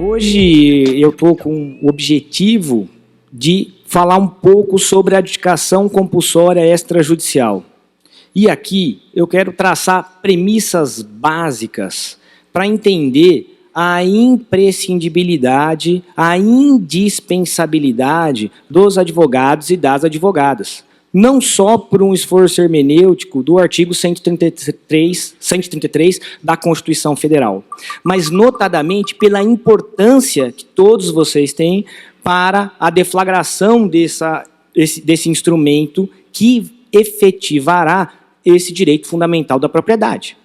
Hoje eu estou com o objetivo de falar um pouco sobre a adjudicação compulsória extrajudicial. E aqui eu quero traçar premissas básicas para entender a imprescindibilidade, a indispensabilidade dos advogados e das advogadas. Não só por um esforço hermenêutico do artigo 133 da Constituição Federal, mas notadamente pela importância que todos vocês têm para a deflagração desse instrumento que efetivará esse direito fundamental da propriedade.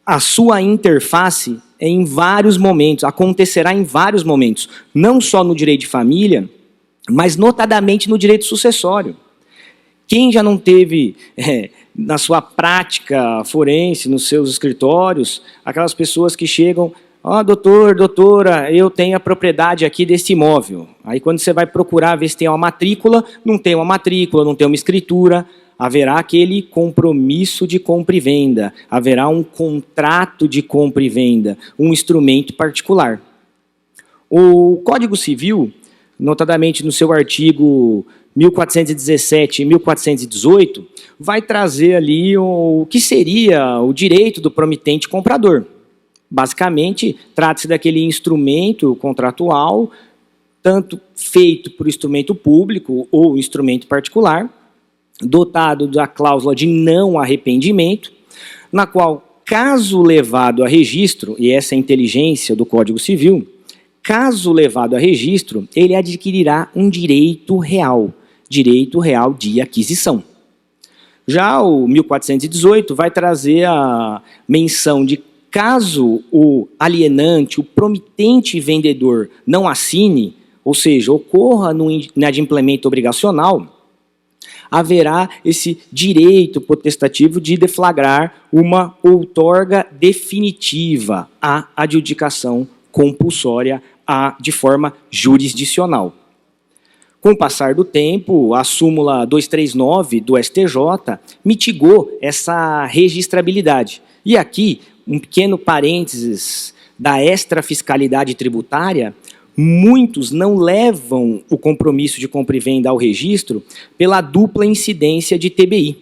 A sua interface em vários momentos, acontecerá em vários momentos, não só no direito de família, mas notadamente no direito sucessório. Quem já não teve, na sua prática forense, nos seus escritórios, aquelas pessoas que chegam, doutor, doutora, eu tenho a propriedade aqui desse imóvel. Aí quando você vai procurar ver se tem uma matrícula, não tem uma escritura, haverá aquele compromisso de compra e venda, haverá um contrato de compra e venda, um instrumento particular. O Código Civil, notadamente no seu artigo 1417 e 1418, vai trazer ali o que seria o direito do promitente comprador. Basicamente, trata-se daquele instrumento contratual, tanto feito por instrumento público ou instrumento particular, dotado da cláusula de não arrependimento, na qual, caso levado a registro, e essa é a inteligência do Código Civil, caso levado a registro, ele adquirirá um direito real de aquisição. Já o 1418 vai trazer a menção de caso o alienante, o promitente vendedor não assine, ou seja, ocorra no inadimplemento obrigacional, haverá esse direito potestativo de deflagrar uma outorga definitiva à adjudicação compulsória de forma jurisdicional. Com o passar do tempo, a súmula 239 do STJ mitigou essa registrabilidade. E aqui, um pequeno parênteses da extrafiscalidade tributária, muitos não levam o compromisso de compra e venda ao registro pela dupla incidência de TBI,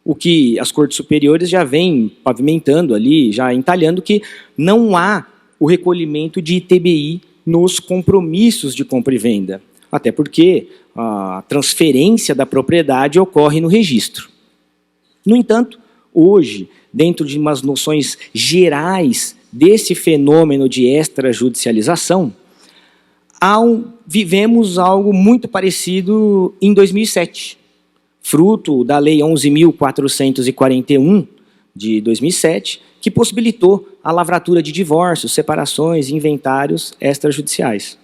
o que as cortes superiores já vêm pavimentando ali, já entalhando que não há o recolhimento de ITBI nos compromissos de compra e venda, até porque a transferência da propriedade ocorre no registro. No entanto, hoje, dentro de umas noções gerais desse fenômeno de extrajudicialização, vivemos algo muito parecido em 2007, fruto da Lei 11.441 de 2007, que possibilitou a lavratura de divórcios, separações e inventários extrajudiciais.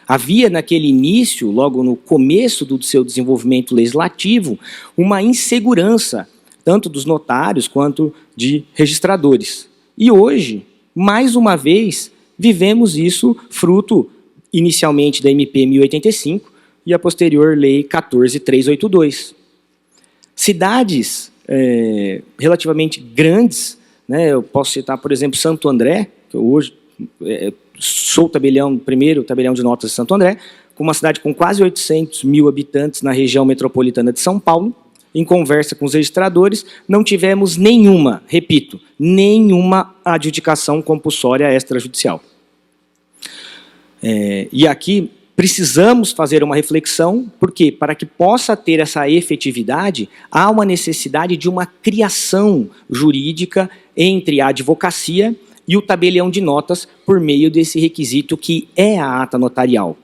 Havia naquele início, logo no começo do seu desenvolvimento legislativo, uma insegurança, tanto dos notários quanto de registradores. E hoje, mais uma vez, vivemos isso fruto inicialmente da MP 1085 e a posterior Lei 14.382. Cidades relativamente grandes, né, eu posso citar, por exemplo, Santo André, que eu hoje sou primeiro tabelião de notas de Santo André, com uma cidade com quase 800 mil habitantes na região metropolitana de São Paulo. Em conversa com os registradores, não tivemos nenhuma, repito, nenhuma adjudicação compulsória extrajudicial. E aqui precisamos fazer uma reflexão, porque para que possa ter essa efetividade, há uma necessidade de uma criação jurídica entre a advocacia e o tabelião de notas por meio desse requisito que é a ata notarial.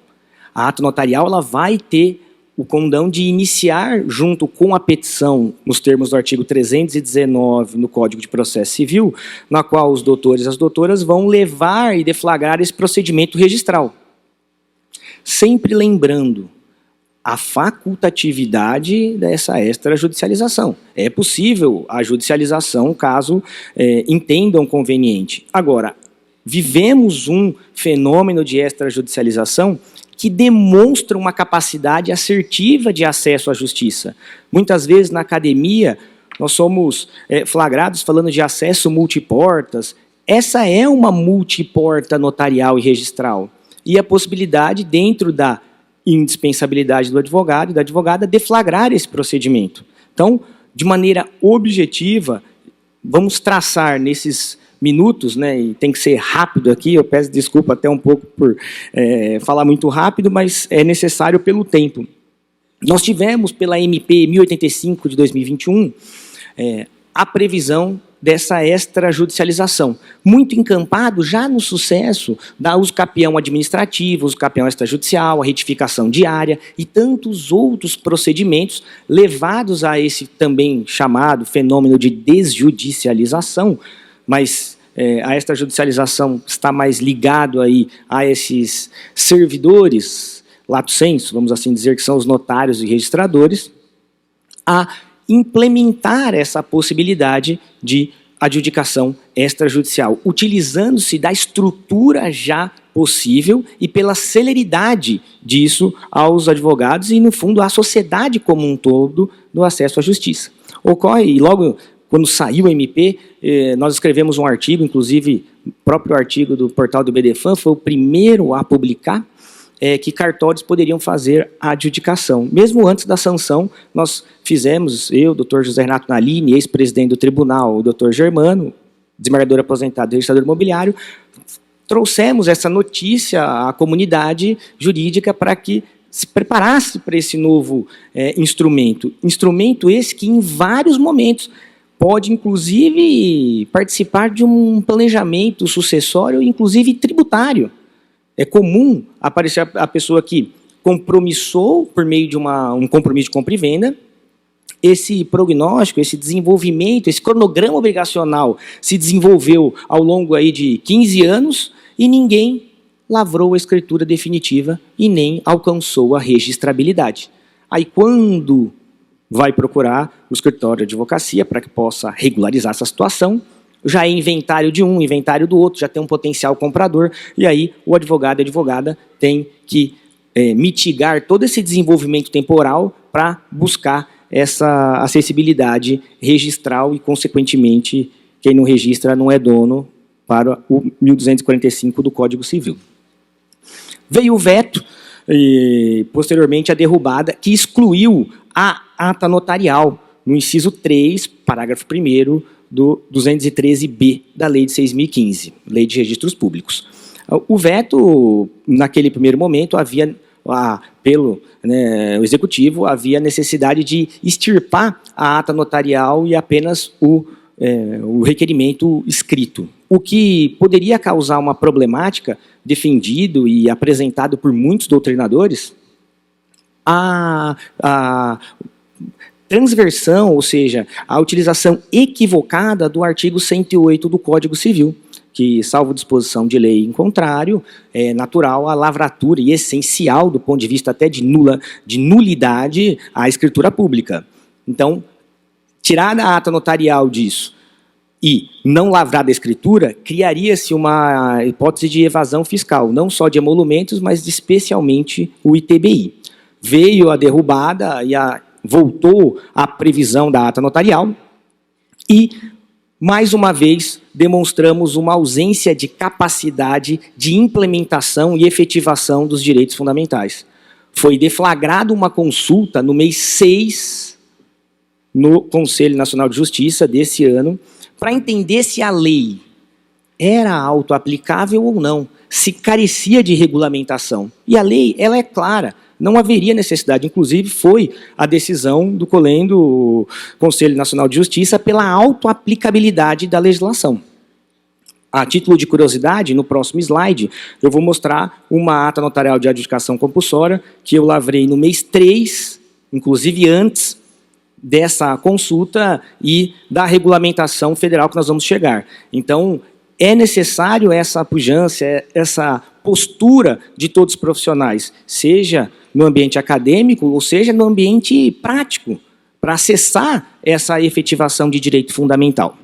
A ata notarial ela vai ter o condão de iniciar, junto com a petição, nos termos do artigo 319 no Código de Processo Civil, na qual os doutores e as doutoras vão levar e deflagrar esse procedimento registral. Sempre lembrando a facultatividade dessa extrajudicialização. É possível a judicialização caso entendam conveniente. Agora, vivemos um fenômeno de extrajudicialização que demonstra uma capacidade assertiva de acesso à justiça. Muitas vezes, na academia, nós somos flagrados falando de acesso multiportas. Essa é uma multiporta notarial e registral. e a possibilidade, dentro da indispensabilidade do advogado e da advogada, deflagrar esse procedimento. Então, de maneira objetiva, vamos traçar nesses minutos, né, e tem que ser rápido aqui, eu peço desculpa até um pouco por falar muito rápido, mas é necessário pelo tempo. Nós tivemos, pela MP 1085 de 2021, a previsão dessa extrajudicialização, muito encampado já no sucesso da uso capião administrativo, uso capião extrajudicial, a retificação diária e tantos outros procedimentos levados a esse também chamado fenômeno de desjudicialização, mas a extrajudicialização está mais ligado aí a esses servidores, lato sensu, vamos assim dizer, que são os notários e registradores, a implementar essa possibilidade de adjudicação extrajudicial, utilizando-se da estrutura já possível e pela celeridade disso aos advogados e, no fundo, à sociedade como um todo do acesso à justiça. Ocorre, e logo quando saiu a MP, nós escrevemos um artigo, inclusive o próprio artigo do portal do BDFan foi o primeiro a publicar, que cartórios poderiam fazer a adjudicação. Mesmo antes da sanção, nós fizemos, eu, Dr. José Renato Nalini, ex-presidente do tribunal, o Dr. Germano, desembargador aposentado e registrador imobiliário, trouxemos essa notícia à comunidade jurídica para que se preparasse para esse novo instrumento. Instrumento esse que, em vários momentos, pode, inclusive, participar de um planejamento sucessório, inclusive tributário. É comum aparecer a pessoa que compromissou, por meio de um compromisso de compra e venda, esse prognóstico, esse desenvolvimento, esse cronograma obrigacional se desenvolveu ao longo aí de 15 anos e ninguém lavrou a escritura definitiva e nem alcançou a registrabilidade. Aí, quando vai procurar o escritório de advocacia para que possa regularizar essa situação, já é inventário de um, inventário do outro, já tem um potencial comprador, e aí o advogado e a advogada tem que mitigar todo esse desenvolvimento temporal para buscar essa acessibilidade registral e, consequentemente, quem não registra não é dono para o 1245 do Código Civil. Veio o veto e, posteriormente, a derrubada, que excluiu a ata notarial, no inciso 3, parágrafo 1º, do 213b da Lei de 6.015, Lei de Registros Públicos. O veto, naquele primeiro momento, havia, pelo o Executivo, havia necessidade de extirpar a ata notarial e apenas o requerimento escrito, o que poderia causar uma problemática, defendido e apresentado por muitos doutrinadores, transversão, ou seja, a utilização equivocada do artigo 108 do Código Civil, que, salvo disposição de lei em contrário, é natural a lavratura e essencial, do ponto de vista até de nulidade, à escritura pública. Então, tirar a ata notarial disso e não lavrar da escritura, criaria-se uma hipótese de evasão fiscal, não só de emolumentos, mas especialmente o ITBI. Veio a derrubada e voltou à previsão da ata notarial e, mais uma vez, demonstramos uma ausência de capacidade de implementação e efetivação dos direitos fundamentais. Foi deflagrada uma consulta no mês 6, no Conselho Nacional de Justiça desse ano, para entender se a lei era autoaplicável ou não, se carecia de regulamentação. E a lei, ela é clara, não haveria necessidade, inclusive foi a decisão do COLEM, do Conselho Nacional de Justiça, pela autoaplicabilidade da legislação. A título de curiosidade, no próximo slide, eu vou mostrar uma ata notarial de adjudicação compulsória que eu lavrei no mês 3, inclusive antes dessa consulta e da regulamentação federal que nós vamos chegar. Então, é necessário essa pujança, essa postura de todos os profissionais, seja no ambiente acadêmico ou seja no ambiente prático, para acessar essa efetivação de direito fundamental.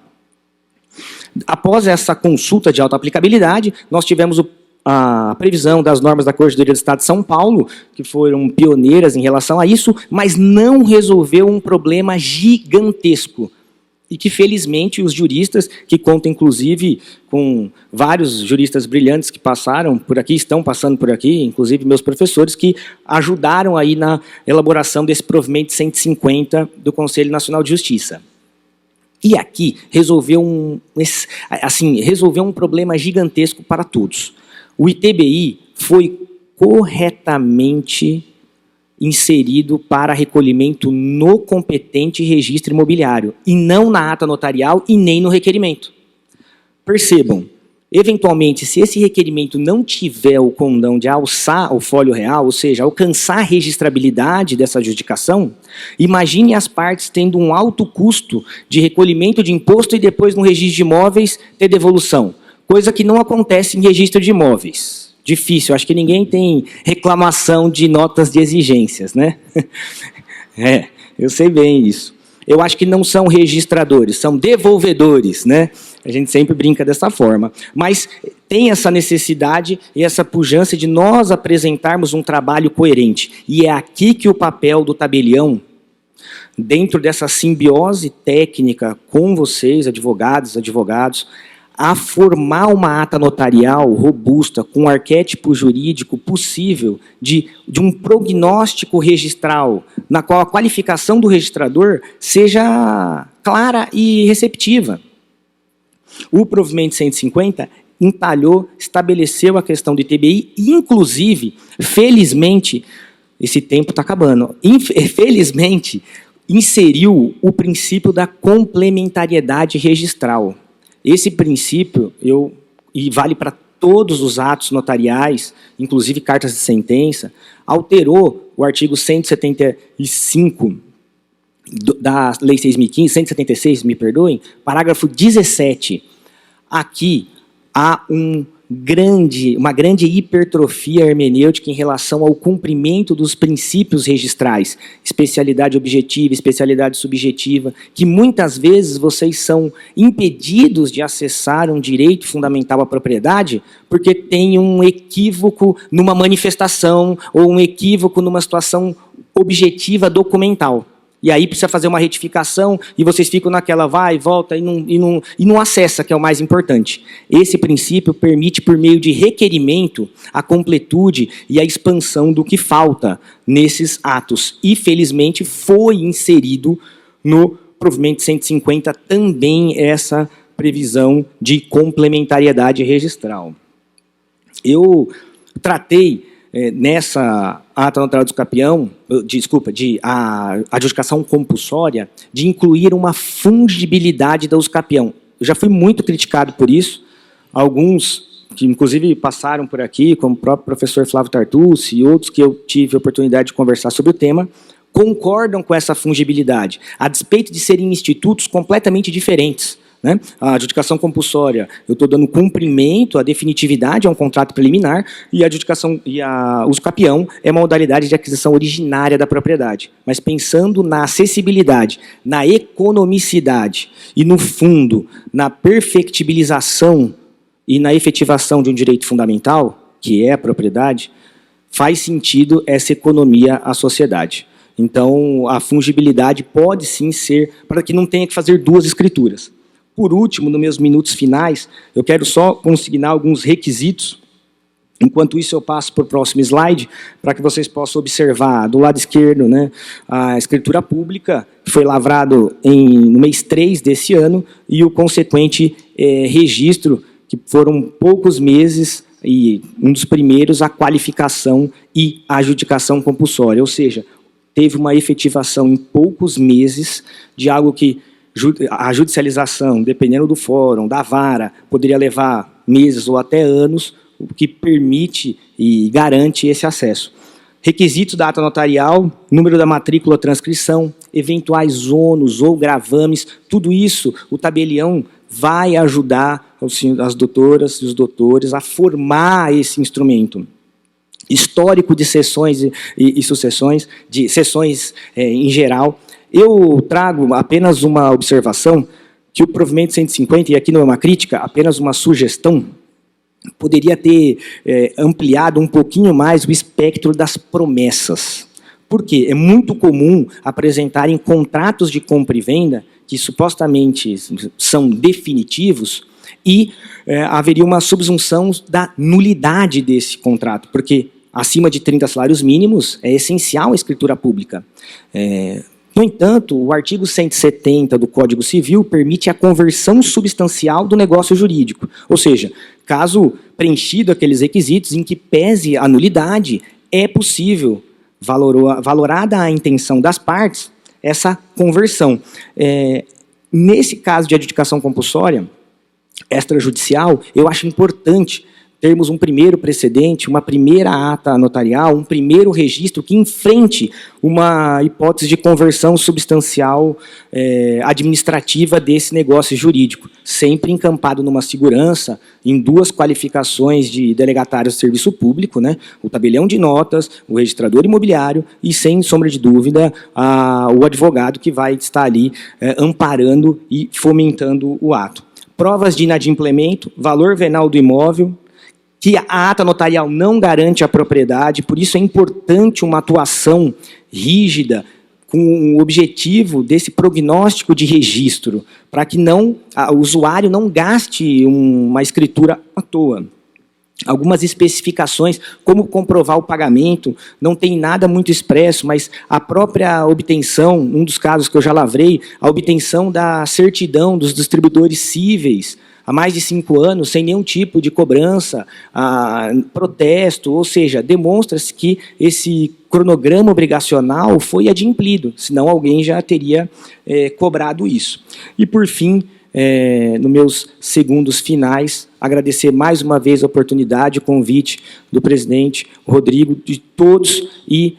Após essa consulta de autoaplicabilidade, nós tivemos a previsão das normas da Corregedoria do Estado de São Paulo, que foram pioneiras em relação a isso, mas não resolveu um problema gigantesco. e que, felizmente, os juristas, que contam, inclusive, com vários juristas brilhantes que passaram por aqui, estão passando por aqui, inclusive meus professores, que ajudaram aí na elaboração desse provimento 150 do Conselho Nacional de Justiça. E aqui resolveu um problema gigantesco para todos. O ITBI foi corretamente inserido para recolhimento no competente registro imobiliário, e não na ata notarial e nem no requerimento. Percebam, eventualmente, se esse requerimento não tiver o condão de alçar o fólio real, ou seja, alcançar a registrabilidade dessa adjudicação, imagine as partes tendo um alto custo de recolhimento de imposto e depois no registro de imóveis ter devolução, coisa que não acontece em registro de imóveis. Difícil, acho que ninguém tem reclamação de notas de exigências, né? Eu sei bem isso. Eu acho que não são registradores, são devolvedores, né? A gente sempre brinca dessa forma. Mas tem essa necessidade e essa pujança de nós apresentarmos um trabalho coerente. E é aqui que o papel do tabelião, dentro dessa simbiose técnica com vocês, advogados, a formar uma ata notarial robusta, com um arquétipo jurídico possível de um prognóstico registral, na qual a qualificação do registrador seja clara e receptiva. O provimento 150 entalhou, estabeleceu a questão do ITBI, e, inclusive, felizmente, esse tempo está acabando, felizmente, inseriu o princípio da complementariedade registral. Esse princípio, e vale para todos os atos notariais, inclusive cartas de sentença, alterou o artigo 175 da Lei 6.015, 176, me perdoem, parágrafo 17. Aqui há uma grande hipertrofia hermenêutica em relação ao cumprimento dos princípios registrais, especialidade objetiva, especialidade subjetiva, que muitas vezes vocês são impedidos de acessar um direito fundamental à propriedade porque tem um equívoco numa manifestação ou um equívoco numa situação objetiva documental. E aí precisa fazer uma retificação e vocês ficam naquela vai e volta e não acessa, que é o mais importante. Esse princípio permite, por meio de requerimento, a completude e a expansão do que falta nesses atos. E, felizmente, foi inserido no provimento 150 também essa previsão de complementariedade registral. Eu tratei nessa ata notarial do escapião, de a adjudicação compulsória, de incluir uma fungibilidade da usucapião. Eu já fui muito criticado por isso, alguns que inclusive passaram por aqui, como o próprio professor Flávio Tartucci e outros que eu tive a oportunidade de conversar sobre o tema, concordam com essa fungibilidade, a despeito de serem institutos completamente diferentes. Né? A adjudicação compulsória, eu estou dando cumprimento à definitividade a um contrato preliminar, e a adjudicação e a usucapião é uma modalidade de aquisição originária da propriedade. Mas pensando na acessibilidade, na economicidade e, no fundo, na perfectibilização e na efetivação de um direito fundamental, que é a propriedade, faz sentido essa economia à sociedade. Então, a fungibilidade pode sim ser, para que não tenha que fazer duas escrituras. Por último, nos meus minutos finais, eu quero só consignar alguns requisitos. Enquanto isso, eu passo para o próximo slide, para que vocês possam observar do lado esquerdo, né, a escritura pública, que foi lavrado no mês 3 desse ano, e o consequente registro, que foram poucos meses, e um dos primeiros, a qualificação e a adjudicação compulsória. Ou seja, teve uma efetivação em poucos meses de algo que a judicialização, dependendo do fórum, da vara, poderia levar meses ou até anos, o que permite e garante esse acesso. Requisitos da ata notarial, número da matrícula, transcrição, eventuais ônus ou gravames, tudo isso o tabelião vai ajudar as doutoras e os doutores a formar esse instrumento. Histórico de sessões e sucessões, de sessões em geral. Eu trago apenas uma observação, que o provimento 150, e aqui não é uma crítica, apenas uma sugestão, poderia ter ampliado um pouquinho mais o espectro das promessas. Por quê? É muito comum apresentarem contratos de compra e venda que supostamente são definitivos, e haveria uma subsunção da nulidade desse contrato, porque acima de 30 salários mínimos é essencial a escritura pública. No entanto, o artigo 170 do Código Civil permite a conversão substancial do negócio jurídico, ou seja, caso preenchido aqueles requisitos em que pese a nulidade, é possível, valorada a intenção das partes, essa conversão. Nesse caso de adjudicação compulsória, extrajudicial, eu acho importante termos um primeiro precedente, uma primeira ata notarial, um primeiro registro que enfrente uma hipótese de conversão substancial administrativa desse negócio jurídico, sempre encampado numa segurança, em duas qualificações de delegatários de serviço público, né, o tabelião de notas, o registrador imobiliário e, sem sombra de dúvida, o advogado que vai estar ali amparando e fomentando o ato. Provas de inadimplemento, valor venal do imóvel, que a ata notarial não garante a propriedade, por isso é importante uma atuação rígida, com o objetivo desse prognóstico de registro, para que o usuário não gaste uma escritura à toa. Algumas especificações, como comprovar o pagamento, não tem nada muito expresso, mas a própria obtenção, um dos casos que eu já lavrei, a obtenção da certidão dos distribuidores cíveis, há mais de 5 anos, sem nenhum tipo de cobrança, protesto, ou seja, demonstra-se que esse cronograma obrigacional foi adimplido, senão alguém já teria cobrado isso. E, por fim, nos meus segundos finais, agradecer mais uma vez a oportunidade, o convite do presidente Rodrigo, de todos, e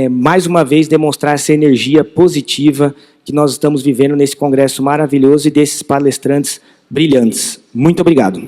mais uma vez demonstrar essa energia positiva que nós estamos vivendo nesse congresso maravilhoso e desses palestrantes brilhantes. Muito obrigado.